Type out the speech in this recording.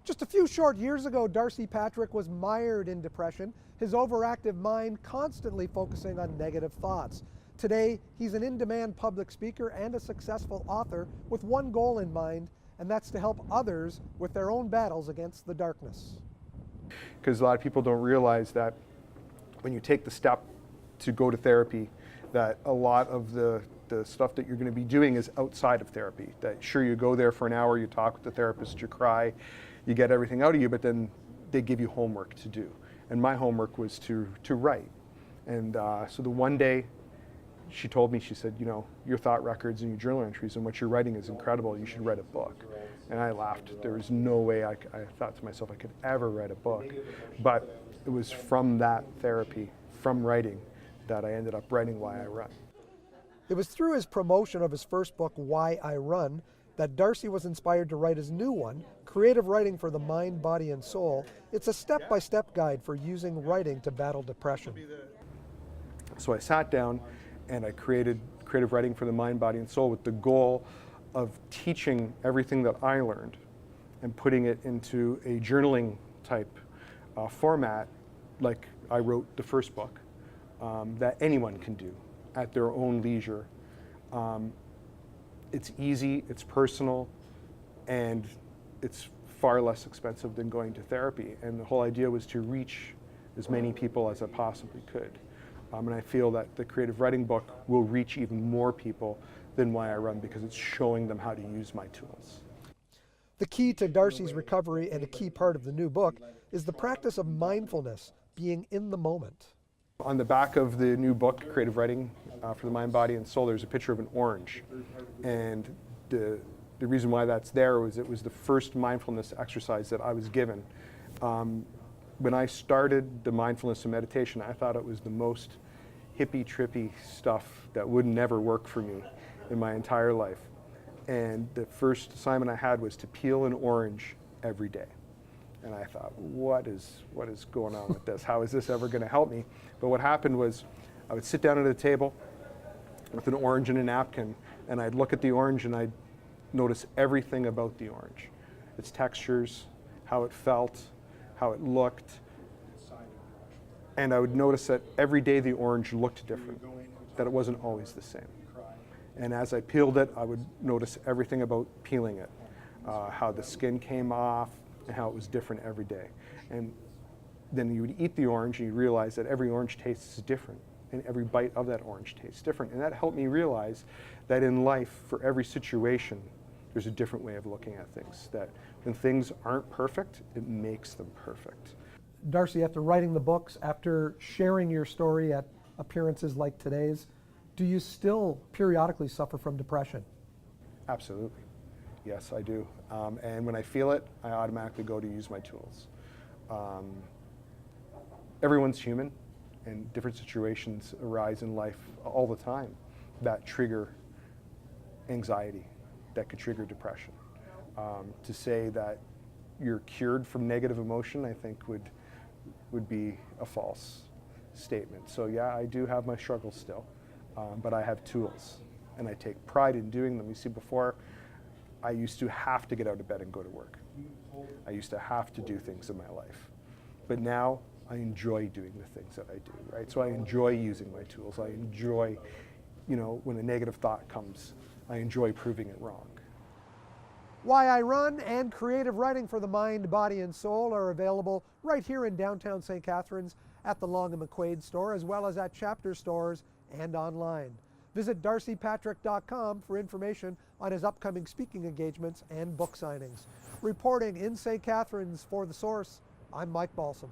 Just a few short years ago, Darcy Patrick was mired in depression, his overactive mind constantly focusing on negative thoughts. Today, he's an in-demand public speaker and a successful author with one goal in mind, and that's to help others with their own battles against the darkness. Because a lot of people don't realize that when you take the step to go to therapy, that a lot of the stuff that you're going to be doing is outside of therapy. That sure, you go there for an hour, you talk with the therapist, you cry, you get everything out of you, but then they give you homework to do. And my homework was to write. And so the one day she told me, she said, you know, your thought records and your journal entries and what you're writing is incredible. You should write a book. And I laughed. There was no way I thought to myself I could ever write a book. But it was from that therapy, from writing, that I ended up writing Why I Run. It was through his promotion of his first book, Why I Run, that Darcy was inspired to write his new one, Creative Writing for the Mind, Body, and Soul. It's a step-by-step guide for using writing to battle depression. So I sat down and I created Creative Writing for the Mind, Body, and Soul with the goal of teaching everything that I learned and putting it into a journaling type format like I wrote the first book, that anyone can do at their own leisure. It's easy, it's personal, and it's far less expensive than going to therapy. And the whole idea was to reach as many people as I possibly could. And I feel that the creative writing book will reach even more people than Why I Run, because it's showing them how to use my tools. The key to Darcy's recovery, and a key part of the new book, is the practice of mindfulness, being in the moment. On the back of the new book, Creative Writing for the Mind, Body, and Soul, there's a picture of an orange. And the reason why that's there was it was the first mindfulness exercise that I was given. When I started the mindfulness and meditation, I thought it was the most hippie, trippy stuff that would never work for me in my entire life. And the first assignment I had was to peel an orange every day. And I thought, what is going on with this? How is this ever going to help me? But what happened was I would sit down at a table with an orange and a napkin, and I'd look at the orange and I'd notice everything about the orange. Its textures, how it felt, how it looked. And I would notice that every day the orange looked different, that it wasn't always the same. And as I peeled it, I would notice everything about peeling it, how the skin came off, and how it was different every day. And then you would eat the orange and you realize that every orange tastes different, and every bite of that orange tastes different. And that helped me realize that in life, for every situation, there's a different way of looking at things. That when things aren't perfect, it makes them perfect. Darcy, after writing the books, after sharing your story at appearances like today's, do you still periodically suffer from depression? Absolutely. Yes, I do. And when I feel it, I automatically go to use my tools. Everyone's human, and different situations arise in life all the time that trigger anxiety, that could trigger depression. To say that you're cured from negative emotion, I think would be a false statement. So yeah, I do have my struggles still, but I have tools, and I take pride in doing them. You see, before, I used to have to get out of bed and go to work. I used to have to do things in my life. But now I enjoy doing the things that I do, right? So I enjoy using my tools. I enjoy, you know, when a negative thought comes, I enjoy proving it wrong. Why I Run and Creative Writing for the Mind, Body, and Soul are available right here in downtown St. Catharines at the Long and McQuaid store, as well as at chapter stores and online. Visit darcypatrick.com for information on his upcoming speaking engagements and book signings. Reporting in St. Catharines for The Source, I'm Mike Balsom.